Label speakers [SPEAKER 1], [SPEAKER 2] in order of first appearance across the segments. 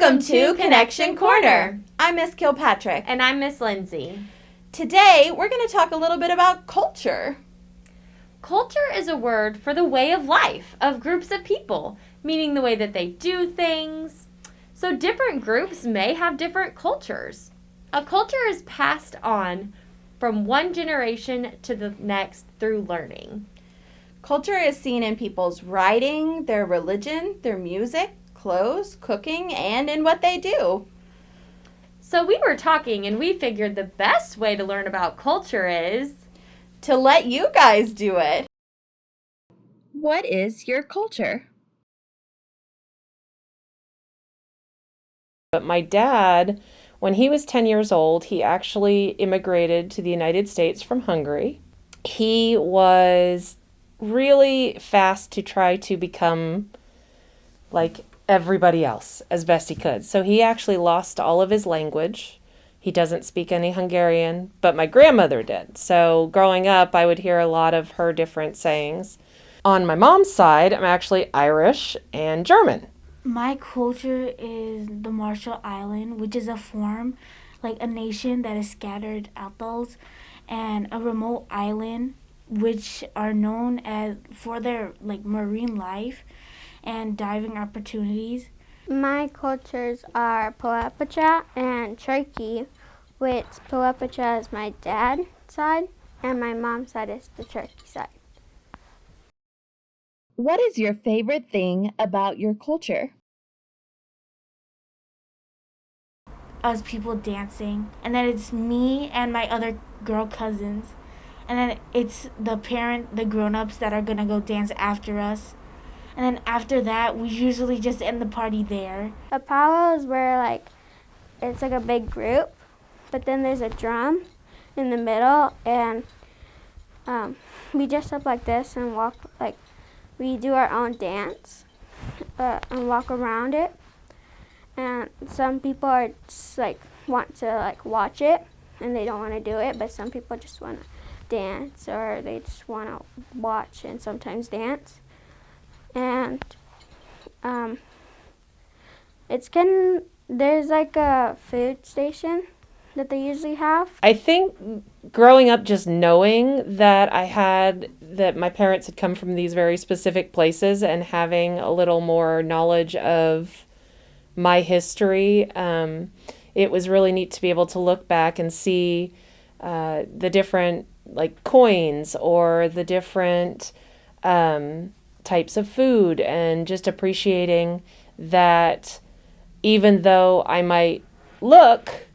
[SPEAKER 1] Welcome to Connection Corner. I'm Miss Kilpatrick.
[SPEAKER 2] And I'm Miss Lindsay.
[SPEAKER 1] Today, we're going to talk a little bit about culture.
[SPEAKER 2] Culture is a word for the way of life of groups of people, meaning the way that they do things. So different groups may have different cultures. A culture is passed on from one generation to the next through learning.
[SPEAKER 1] Culture is seen in people's writing, their religion, their music, clothes, cooking, and in what they do.
[SPEAKER 2] So we were talking and we figured the best way to learn about culture is
[SPEAKER 1] to let you guys do it. What is your culture?
[SPEAKER 3] But my dad, when he was 10 years old, he actually immigrated to the United States from Hungary. He was really fast to try to become like everybody else as best he could. So he actually lost all of his language. He doesn't speak any Hungarian, but my grandmother did. So growing up, I would hear a lot of her different sayings. On my mom's side, I'm actually Irish and German.
[SPEAKER 4] My culture is the Marshall Island, which is a form, like a nation that is scattered atolls, and a remote island, which are known as for their like marine life and diving opportunities.
[SPEAKER 5] My cultures are Puepacha and Cherokee, which Puepacha is my dad's side and my mom's side is the Cherokee side.
[SPEAKER 1] What is your favorite thing about your culture?
[SPEAKER 4] Us people dancing, and then it's me and my other girl cousins, and then it's the grown-ups that are gonna go dance after us. And then after that, we usually just end the party there.
[SPEAKER 5] A powwow is where it's like a big group, but then there's a drum in the middle, and we dress up like this and walk we do our own dance and walk around it. And some people are just want to watch it, and they don't want to do it, but some people just want to dance or they just want to watch and sometimes dance. And there's a food station that they usually have.
[SPEAKER 3] I think growing up just knowing that my parents had come from these very specific places and having a little more knowledge of my history, it was really neat to be able to look back and see the different coins or the different types of food, and just appreciating that even though I might look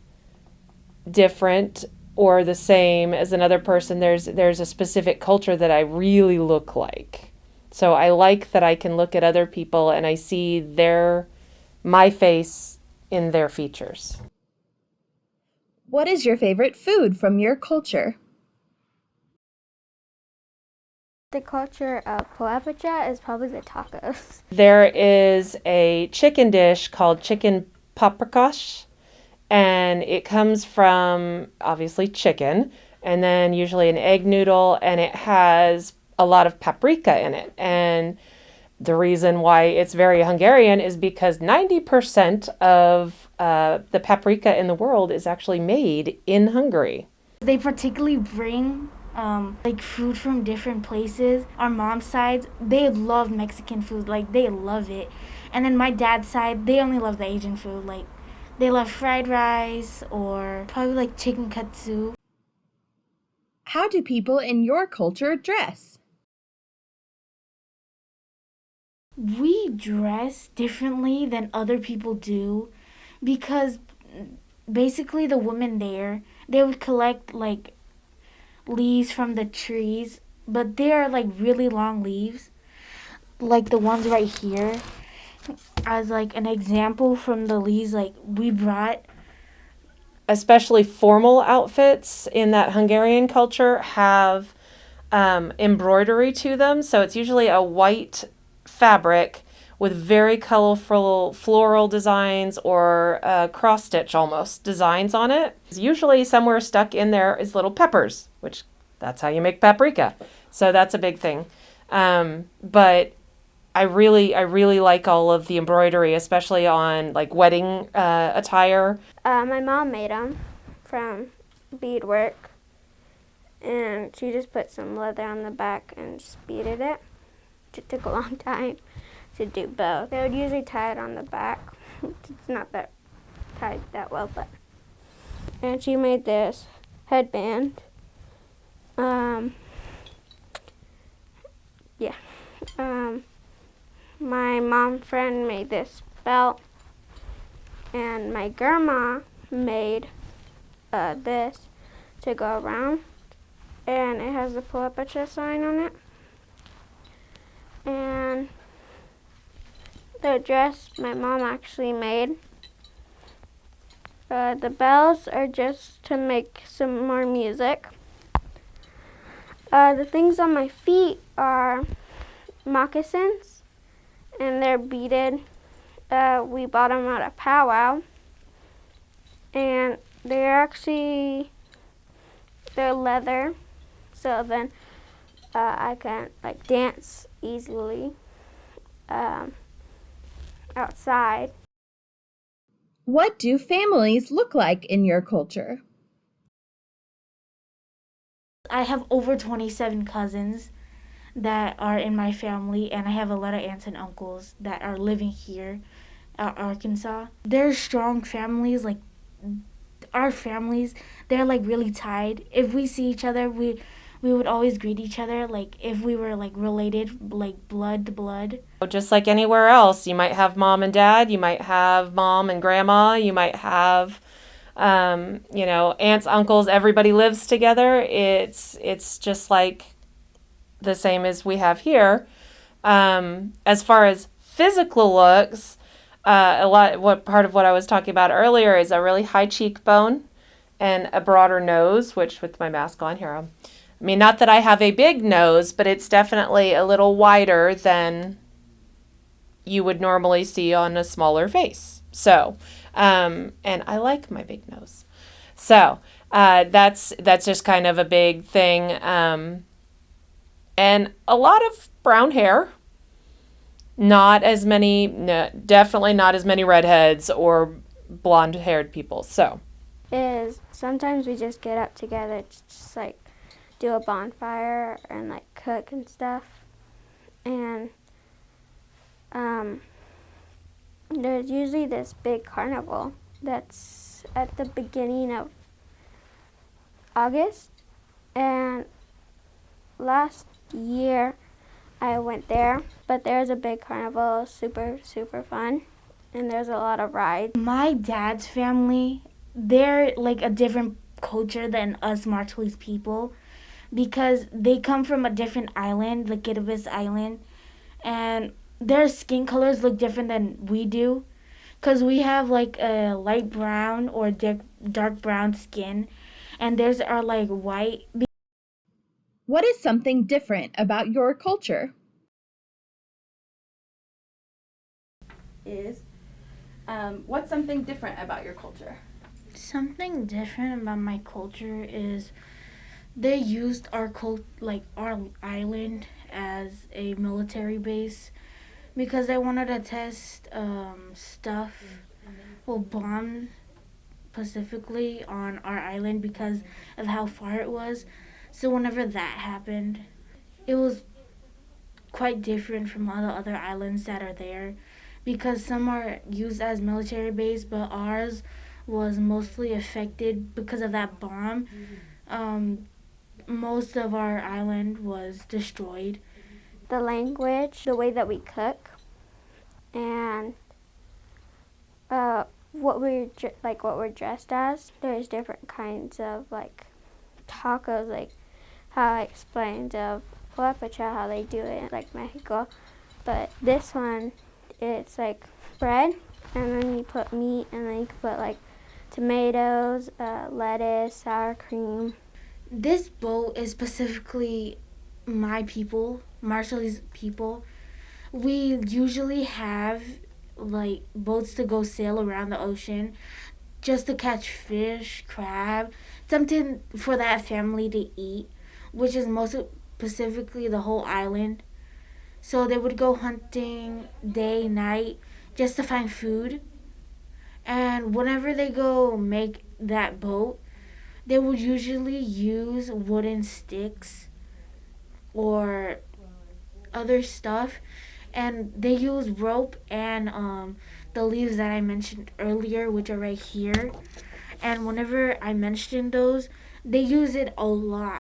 [SPEAKER 3] different or the same as another person, there's a specific culture that I really look like. So I like that I can look at other people and I see my face in their features.
[SPEAKER 1] What is your favorite food from your culture?
[SPEAKER 5] The culture of Puepacha is probably the tacos.
[SPEAKER 3] There is a chicken dish called chicken paprikash, and it comes from obviously chicken and then usually an egg noodle, and it has a lot of paprika in it. And the reason why it's very Hungarian is because 90% of the paprika in the world is actually made in Hungary.
[SPEAKER 4] They particularly bring food from different places. Our mom's side, they love Mexican food, they love it. And then my dad's side, they only love the Asian food, they love fried rice or probably chicken katsu.
[SPEAKER 1] How do people in your culture dress?
[SPEAKER 4] We dress differently than other people do because basically the women there, they would collect leaves from the trees, but they are really long leaves, like the ones right here. As an example from the leaves we brought.
[SPEAKER 3] Especially formal outfits in that Hungarian culture have embroidery to them. So it's usually a white fabric with very colorful floral designs or cross-stitch almost designs on it. Usually somewhere stuck in there is little peppers, which that's how you make paprika. So that's a big thing. But I really like all of the embroidery, especially on like wedding attire.
[SPEAKER 5] My mom made them from beadwork, and she just put some leather on the back and just beaded it. It took a long time to do both. They would usually tie it on the back. It's not that tied that well, but. And she made this headband. My mom friend made this belt, and my grandma made this to go around, and it has the pull-up sign on it. And the dress my mom actually made. The bells are just to make some more music. The things on my feet are moccasins, and they're beaded. We bought them at a powwow, and they're leather, so then I can like dance easily outside.
[SPEAKER 1] What do families look like in your culture?
[SPEAKER 4] I have over 27 cousins that are in my family, and I have a lot of aunts and uncles that are living here at Arkansas. They're strong families, like our families, they're like really tied. If we see each other, we would always greet each other like if we were like related, like blood to blood.
[SPEAKER 3] Just like anywhere else, you might have mom and dad, you might have mom and grandma, you might have aunts, uncles, everybody lives together. It's just like the same as we have here. As far as physical looks, part of what I was talking about earlier is a really high cheekbone and a broader nose, which with my mask on here, I mean, not that I have a big nose, but it's definitely a little wider than you would normally see on a smaller face. So, and I like my big nose. So, that's just kind of a big thing. And a lot of brown hair. Not as many, no, definitely not as many redheads or blonde-haired people. So,
[SPEAKER 5] Is sometimes we just get up together to just like do a bonfire and like cook and stuff. And there's usually this big carnival that's at the beginning of August. And last year I went there, but there's a big carnival, super, super fun, and there's a lot of rides.
[SPEAKER 4] My dad's family, they're like a different culture than us Marshallese people because they come from a different island, like Kiribati Island, and their skin colors look different than we do because we have like a light brown or dark brown skin, and theirs are like white.
[SPEAKER 1] What is something different about your culture? What's something different about your culture?
[SPEAKER 4] Something different about my culture is they used our our island as a military base because they wanted to test bombs specifically on our island because of how far it was. So whenever that happened, it was quite different from all the other islands that are there because some are used as military base, but ours was mostly affected because of that bomb. Most of our island was destroyed.
[SPEAKER 5] The language, the way that we cook, and what we're dressed as. There's different kinds of like tacos, like how I explained of puapacha, how they do it in like Mexico. But this one, it's like bread, and then you put meat, and then you can put like tomatoes, lettuce, sour cream.
[SPEAKER 4] This boat is specifically my people, Marshallese people. We usually have like boats to go sail around the ocean just to catch fish, crab, something for that family to eat, which is most specifically the whole island. So they would go hunting day, night, just to find food. And whenever they go make that boat, they would usually use wooden sticks or other stuff, and they use rope and the leaves that I mentioned earlier, which are right here. And whenever I mentioned those, they use it a lot.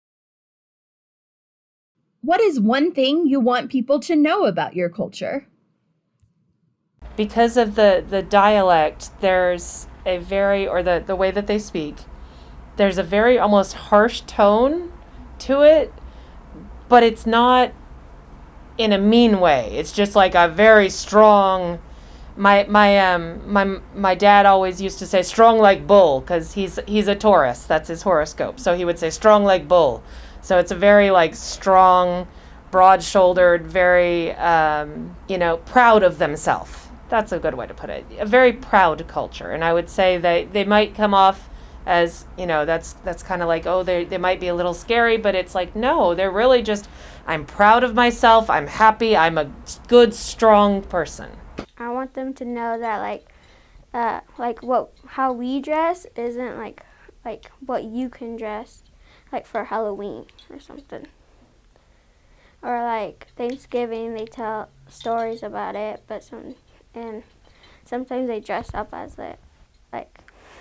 [SPEAKER 1] What is one thing you want people to know about your culture?
[SPEAKER 3] Because of the dialect, there's a very, or the way that they speak, there's a very almost harsh tone to it, but it's not in a mean way. It's just like a very strong. My dad always used to say strong like bull because he's a Taurus. That's his horoscope. So he would say strong like bull. So it's a very like strong, broad-shouldered, very proud of themselves. That's a good way to put it. A very proud culture, and I would say they might come off as that's kind of like, oh, they might be a little scary, but it's like, no, they're really just, I'm proud of myself, I'm happy, I'm a good strong person.
[SPEAKER 5] I want them to know that how we dress isn't like what you can dress like for Halloween or something. Or like Thanksgiving, they tell stories about it, and sometimes they dress up as like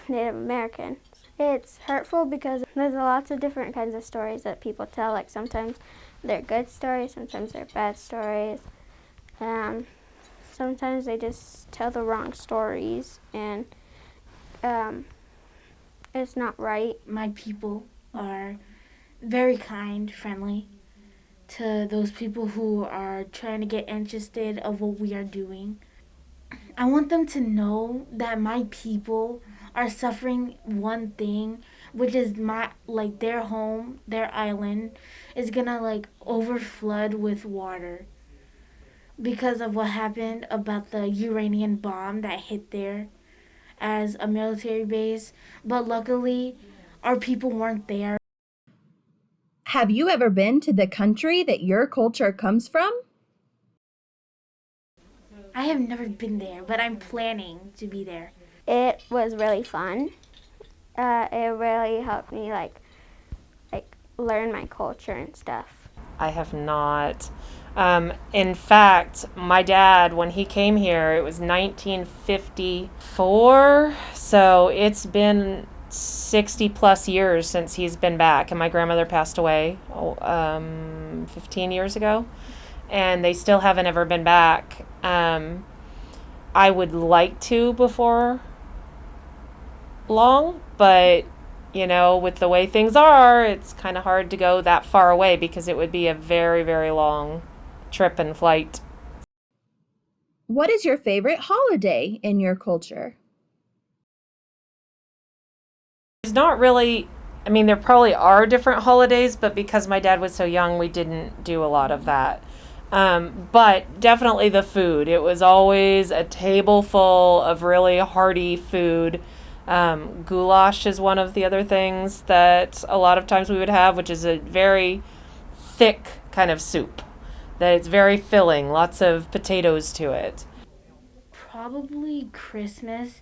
[SPEAKER 5] Native Americans. It's hurtful because there's lots of different kinds of stories that people tell. Like sometimes they're good stories, sometimes they're bad stories. Sometimes they just tell the wrong stories, and it's not right.
[SPEAKER 4] My people are very kind, friendly to those people who are trying to get interested of what we are doing. I want them to know that my people are suffering one thing, which is their home, their island is gonna overflood with water because of what happened about the uranium bomb that hit there as a military base. But luckily, our people weren't there.
[SPEAKER 1] Have you ever been to the country that your culture comes from?
[SPEAKER 4] I have never been there, but I'm planning to be there.
[SPEAKER 5] It was really fun. It really helped me like learn my culture and stuff.
[SPEAKER 3] I have not. In fact, my dad, when he came here, it was 1954. So it's been 60 plus years since he's been back. And my grandmother passed away 15 years ago. And they still haven't ever been back. I would like to before long, but with the way things are, it's kind of hard to go that far away because it would be a very, very long trip and flight.
[SPEAKER 1] What is your favorite holiday in your culture?
[SPEAKER 3] There's not really, there probably are different holidays, but because my dad was so young, we didn't do a lot of that. But definitely the food. It was always a table full of really hearty food. Goulash is one of the other things that a lot of times we would have, which is a very thick kind of soup. That it's very filling, lots of potatoes to it.
[SPEAKER 4] Probably Christmas,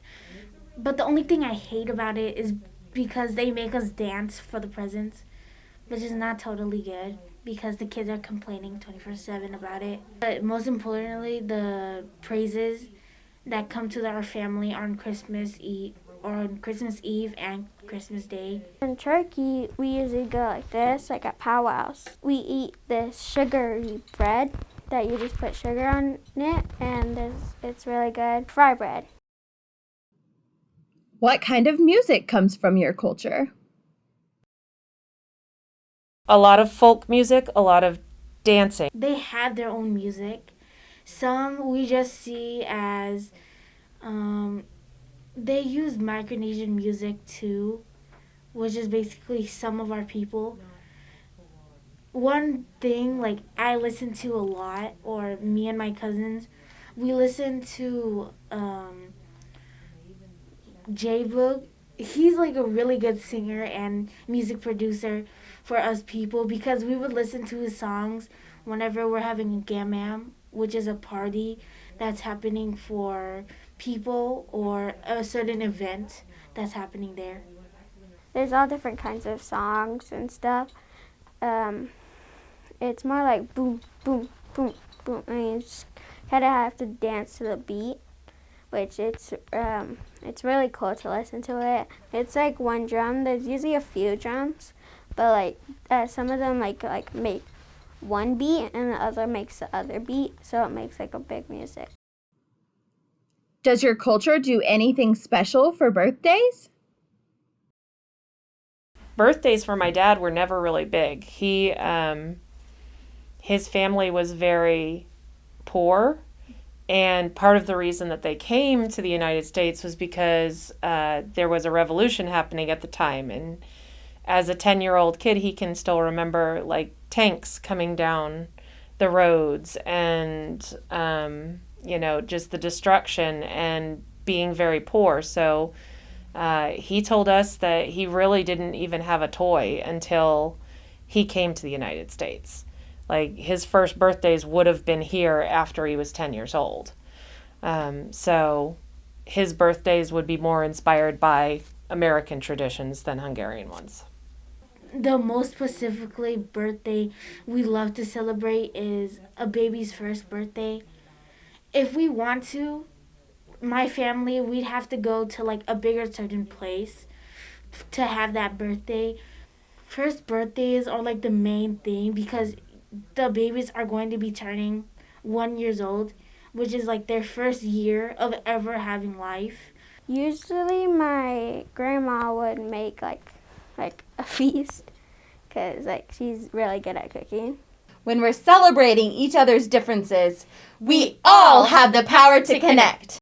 [SPEAKER 4] but the only thing I hate about it is because they make us dance for the presents, which is not totally good because the kids are complaining 24/7 about it. But most importantly, the praises that come to our family on Christmas Eve and Christmas Day.
[SPEAKER 5] In Turkey, we usually go like this, like at powwows. We eat this sugary bread that you just put sugar on it, and it's really good. Fry bread.
[SPEAKER 1] What kind of music comes from your culture?
[SPEAKER 3] A lot of folk music, a lot of dancing.
[SPEAKER 4] They have their own music. Some we just see as they use Micronesian music too, which is basically some of our people. One thing I listen to a lot, or me and my cousins, we listen to J-Boog. He's a really good singer and music producer for us people because we would listen to his songs whenever we're having a gamam, which is a party that's happening for people or a certain event that's happening there.
[SPEAKER 5] There's all different kinds of songs and stuff. It's more like boom, boom, boom, boom. And you just kind of have to dance to the beat, which it's really cool to listen to it. It's like one drum. There's usually a few drums, but like some of them like make one beat and the other makes the other beat, so it makes like a big music.
[SPEAKER 1] Does your culture do anything special for birthdays?
[SPEAKER 3] Birthdays for my dad were never really big. His family was very poor, and part of the reason that they came to the United States was because there was a revolution happening at the time. And as a 10-year-old kid, he can still remember like tanks coming down the roads and, just the destruction and being very poor. So he told us that he really didn't even have a toy until he came to the United States. Like his first birthdays would have been here after he was 10 years old. So his birthdays would be more inspired by American traditions than Hungarian ones.
[SPEAKER 4] The most specifically birthday we love to celebrate is a baby's first birthday. If we want to, my family, we'd have to go to like a bigger certain place to have that birthday. First birthdays are like the main thing because the babies are going to be turning 1 year old, which is like their first year of ever having life.
[SPEAKER 5] Usually my grandma would make like a feast because like she's really good at cooking.
[SPEAKER 1] When we're celebrating each other's differences, we all have the power to connect.